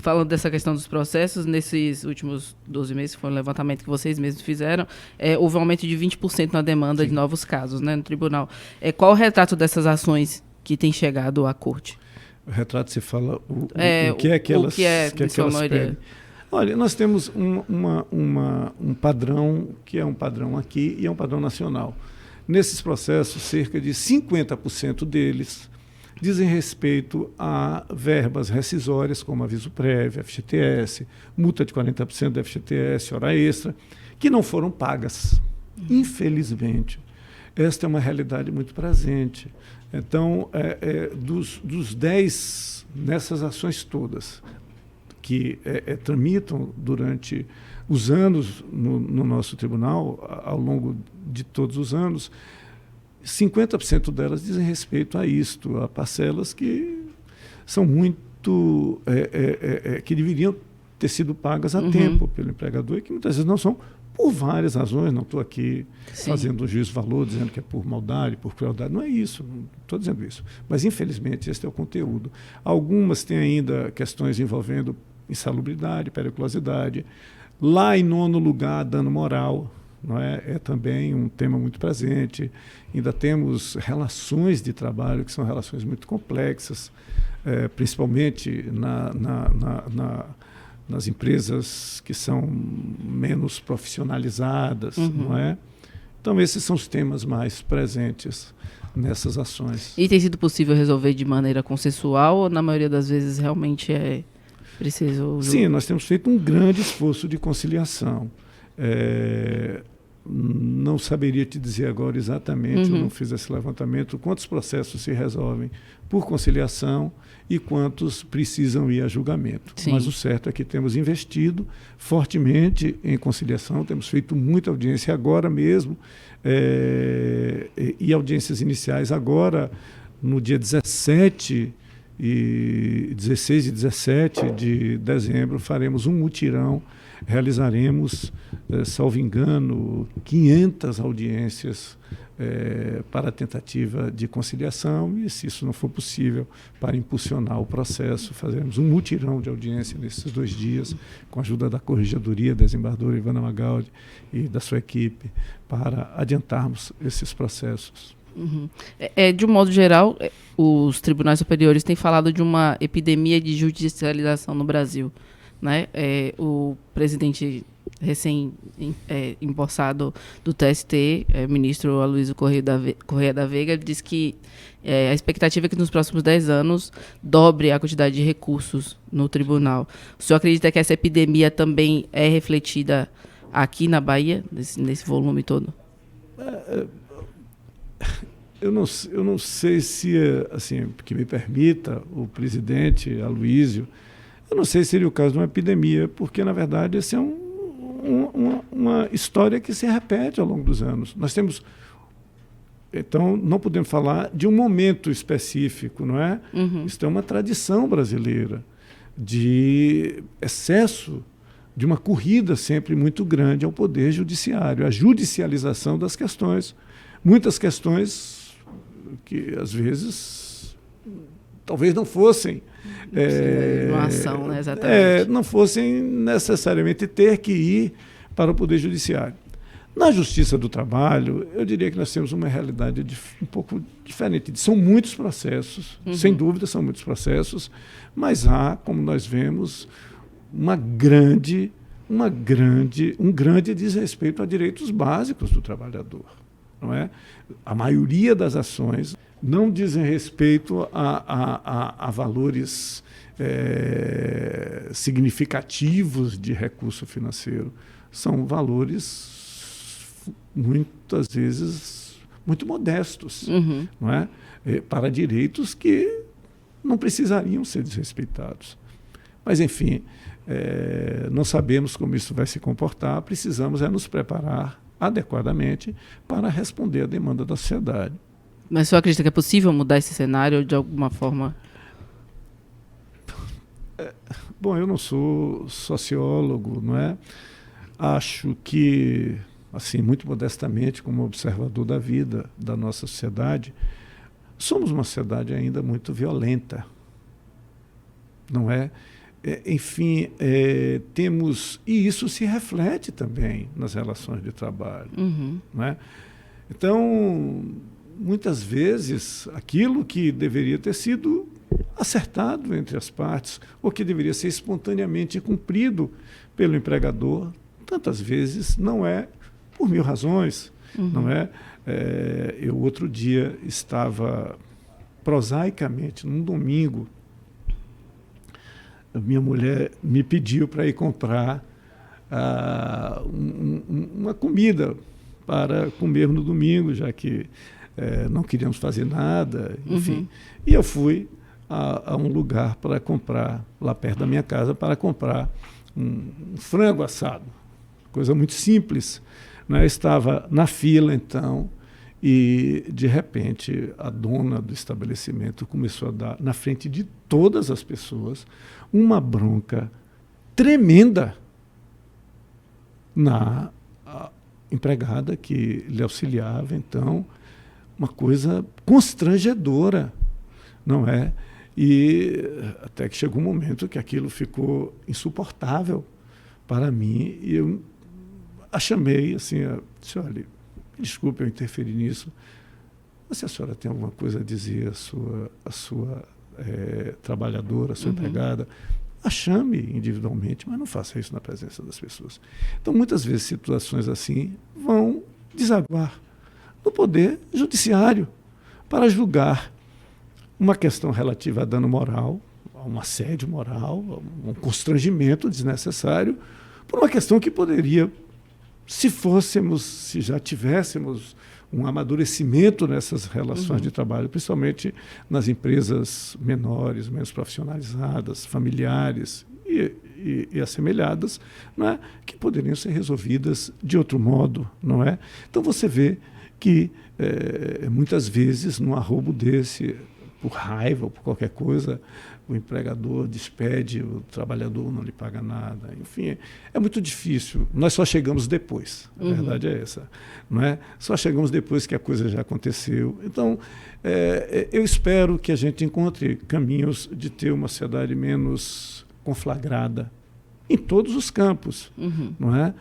Falando dessa questão dos processos, nesses últimos 12 meses, que foi um levantamento que vocês mesmos fizeram, houve um aumento de 20% na demanda de novos casos, né, no tribunal. Qual o retrato dessas ações que tem chegado à corte? O retrato se fala o que é que elas pedem. Olha, nós temos um padrão que é um padrão aqui e é um padrão nacional. Nesses processos, cerca de 50% deles dizem respeito a verbas rescisórias, como aviso prévio, FGTS, multa de 40% da FGTS, hora extra, que não foram pagas. Infelizmente, esta é uma realidade muito presente. Então, dos 10, nessas ações todas, que tramitam durante os anos no nosso tribunal, ao longo de todos os anos, 50% delas dizem respeito a isto, a parcelas que são muito... que deveriam ter sido pagas a tempo pelo empregador e que muitas vezes não são, por várias razões. Não estou aqui fazendo um juízo de valor, dizendo que é por maldade, por crueldade. Não é isso, não estou dizendo isso. Mas, infelizmente, esse é o conteúdo. Algumas têm ainda questões envolvendo insalubridade, periculosidade. Lá, em nono lugar, dano moral. Não é também um tema muito presente. Ainda temos relações de trabalho que são relações muito complexas, principalmente nas empresas que são menos profissionalizadas, não é? Então, esses são os temas mais presentes nessas ações. E tem sido possível resolver de maneira consensual ou, na maioria das vezes, realmente é preciso... Sim, nós temos feito um grande esforço de conciliação. Não saberia te dizer agora exatamente, eu não fiz esse levantamento, quantos processos se resolvem por conciliação e quantos precisam ir a julgamento. Sim. Mas o certo é que temos investido fortemente em conciliação, temos feito muita audiência agora mesmo, e audiências iniciais agora, no dia 16 e 17 de dezembro, faremos um mutirão, realizaremos, salvo engano, 500 audiências para a tentativa de conciliação, e se isso não for possível, para impulsionar o processo, fazeremos um mutirão de audiência nesses 2 dias, com a ajuda da Corregedoria, da desembargadora Ivana Magaldi e da sua equipe, para adiantarmos esses processos. De um modo geral, os tribunais superiores têm falado de uma epidemia de judicialização no Brasil, né? O presidente recém-empossado do TST, ministro Aloysio Corrêa da Veiga, diz que a expectativa é que nos próximos 10 anos dobre a quantidade de recursos no tribunal. O senhor acredita que essa epidemia também é refletida aqui na Bahia, nesse volume todo? Eu não sei se, assim, que me permita o presidente Aloysio, eu não sei se seria o caso de uma epidemia, porque, na verdade, essa é uma história que se repete ao longo dos anos. Nós temos... Então, não podemos falar de um momento específico, não é? Isso é uma tradição brasileira de excesso, de uma corrida sempre muito grande ao poder judiciário, a judicialização das questões. Muitas questões que, às vezes, talvez não fossem... uma ação, né? Exatamente. Não fossem necessariamente ter que ir para o Poder Judiciário. Na Justiça do Trabalho, eu diria que nós temos uma realidade um pouco diferente. São muitos processos, sem dúvida são muitos processos, mas há, como nós vemos, um grande desrespeito a direitos básicos do trabalhador. Não é? A maioria das ações não dizem respeito a valores significativos de recurso financeiro. São valores, muitas vezes, muito modestos, não é? Para direitos que não precisariam ser desrespeitados. Mas, enfim, não sabemos como isso vai se comportar, precisamos nos preparar adequadamente para responder à demanda da sociedade. Mas o senhor acredita que é possível mudar esse cenário de alguma forma? Bom, eu não sou sociólogo, não é? Acho que, assim, muito modestamente, como observador da vida da nossa sociedade, somos uma sociedade ainda muito violenta. não é? Enfim, temos... E isso se reflete também nas relações de trabalho. Não é? Então, muitas vezes, aquilo que deveria ter sido acertado entre as partes, ou que deveria ser espontaneamente cumprido pelo empregador, tantas vezes não é, por mil razões. Não é? Eu, outro dia, estava prosaicamente, num domingo, minha mulher me pediu para ir comprar uma comida para comer no domingo, já que não queríamos fazer nada, enfim. E eu fui a um lugar para comprar, lá perto da minha casa, para comprar um frango assado. Coisa muito simples. Né? Eu estava na fila, então, e, de repente, a dona do estabelecimento começou a dar, na frente de todas as pessoas, uma bronca tremenda na empregada que lhe auxiliava. Então, uma coisa constrangedora, não é? E até que chegou um momento que aquilo ficou insuportável para mim, e eu a chamei assim, disse, olha, desculpe eu interferir nisso, mas se a senhora tem alguma coisa a dizer à sua trabalhadora, à sua empregada, a chame individualmente, mas não faça isso na presença das pessoas. Então, muitas vezes, situações assim vão desaguar no poder judiciário para julgar uma questão relativa a dano moral, a um assédio moral, a um constrangimento desnecessário, por uma questão que poderia, se já tivéssemos um amadurecimento nessas relações de trabalho, principalmente nas empresas menores, menos profissionalizadas, familiares e assemelhadas, não é? Que poderiam ser resolvidas de outro modo, não é? Então você vê que muitas vezes num arrobo desse, por raiva ou por qualquer coisa, o empregador despede o trabalhador, não lhe paga nada. Enfim, é muito difícil. Nós só chegamos depois. A verdade é essa. Não é? Só chegamos depois que a coisa já aconteceu. Então, eu espero que a gente encontre caminhos de ter uma sociedade menos conflagrada em todos os campos, não é?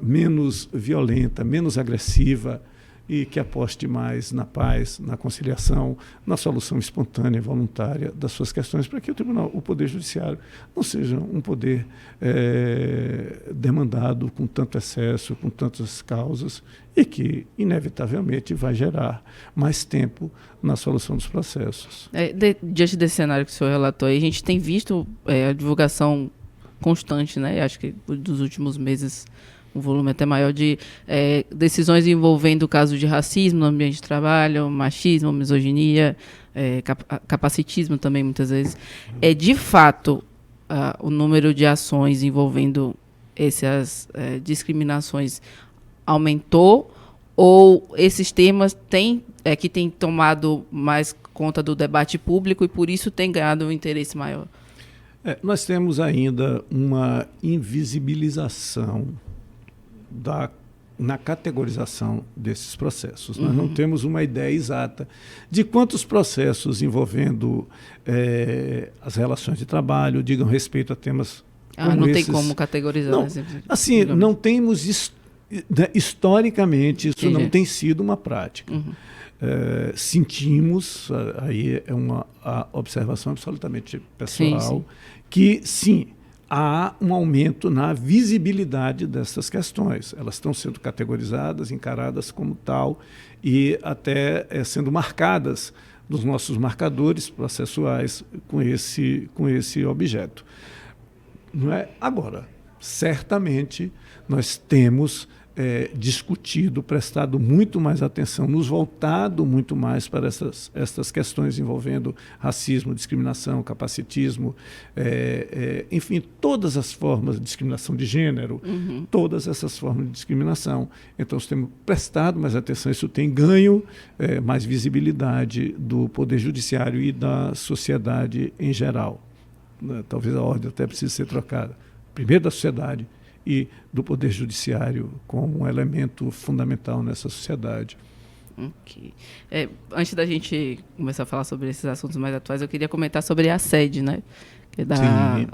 Menos violenta, menos agressiva, e que aposte mais na paz, na conciliação, na solução espontânea e voluntária das suas questões, para que o Poder Judiciário não seja um poder demandado com tanto excesso, com tantas causas, e que, inevitavelmente, vai gerar mais tempo na solução dos processos. Diante desse cenário que o senhor relatou, a gente tem visto a divulgação constante, né? Acho que dos últimos meses um volume até maior de decisões envolvendo o caso de racismo no ambiente de trabalho, machismo, misoginia, capacitismo também, muitas vezes. De fato, o número de ações envolvendo essas discriminações aumentou, ou esses temas têm tomado mais conta do debate público e, por isso, têm ganhado um interesse maior? Nós temos ainda uma invisibilização na categorização desses processos. Nós não temos uma ideia exata de quantos processos envolvendo as relações de trabalho digam respeito a temas como não esses. Tem como categorizar. Não, assim, não temos historicamente, isso não tem sido uma prática. Sentimos, aí é uma observação absolutamente pessoal, que sim, há um aumento na visibilidade dessas questões. Elas estão sendo categorizadas, encaradas como tal e até sendo marcadas nos nossos marcadores processuais com esse objeto. Não é? Agora, certamente nós temos discutido, prestado muito mais atenção, nos voltado muito mais para essas questões envolvendo racismo, discriminação, capacitismo, enfim, todas as formas de discriminação de gênero, todas essas formas de discriminação. Então, nós temos prestado mais atenção, isso tem ganho mais visibilidade do Poder Judiciário e da sociedade em geral. Talvez a ordem até precise ser trocada. Primeiro da sociedade e do Poder Judiciário como um elemento fundamental nessa sociedade. Okay. Antes da gente começar a falar sobre esses assuntos mais atuais, eu queria comentar sobre a sede, né?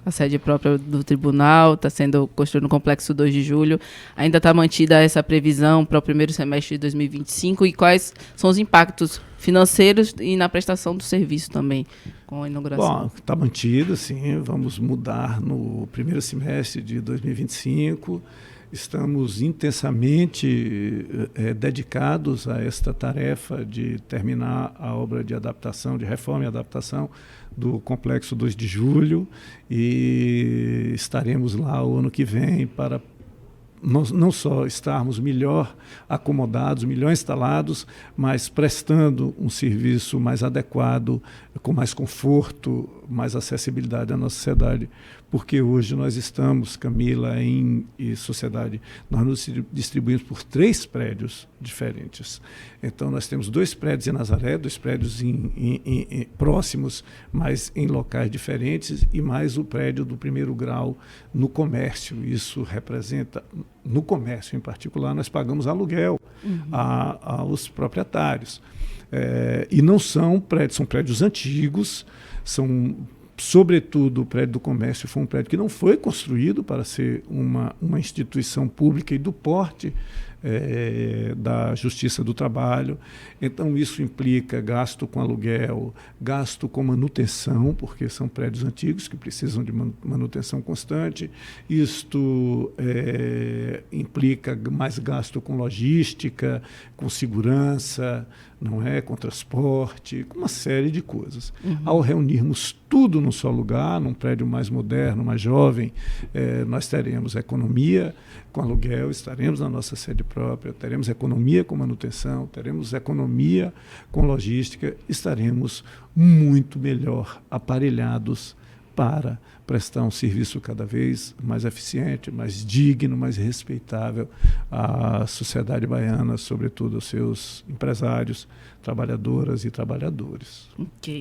A sede própria do tribunal, está sendo construída no Complexo 2 de Julho. Ainda está mantida essa previsão para o primeiro semestre de 2025? E quais são os impactos financeiros e na prestação do serviço também, com a inauguração? Bom, está mantida, sim. Vamos mudar no primeiro semestre de 2025. Estamos intensamente dedicados a esta tarefa de terminar a obra de adaptação, de reforma e adaptação do Complexo 2 de Julho, e estaremos lá o ano que vem para não só estarmos melhor acomodados, melhor instalados, mas prestando um serviço mais adequado, com mais conforto, mais acessibilidade à nossa sociedade. Porque hoje nós estamos, Camila, e sociedade, nós nos distribuímos por 3 prédios diferentes. Então, nós temos 2 prédios em Nazaré, 2 prédios próximos, mas em locais diferentes, e mais o prédio do primeiro grau no comércio. Isso representa, no comércio em particular, nós pagamos aluguel aos proprietários. E não são prédios, são prédios antigos, sobretudo o prédio do comércio foi um prédio que não foi construído para ser uma instituição pública e do porte da Justiça do Trabalho. Então isso implica gasto com aluguel, gasto com manutenção, porque são prédios antigos que precisam de manutenção constante. Isto implica mais gasto com logística, com segurança, não é, com transporte, com uma série de coisas. Ao reunirmos tudo num só lugar, num prédio mais moderno, mais jovem, nós teremos economia com aluguel, estaremos na nossa sede própria, teremos economia com manutenção, teremos economia com logística, estaremos muito melhor aparelhados para prestar um serviço cada vez mais eficiente, mais digno, mais respeitável à sociedade baiana, sobretudo aos seus empresários, trabalhadoras e trabalhadores. Ok.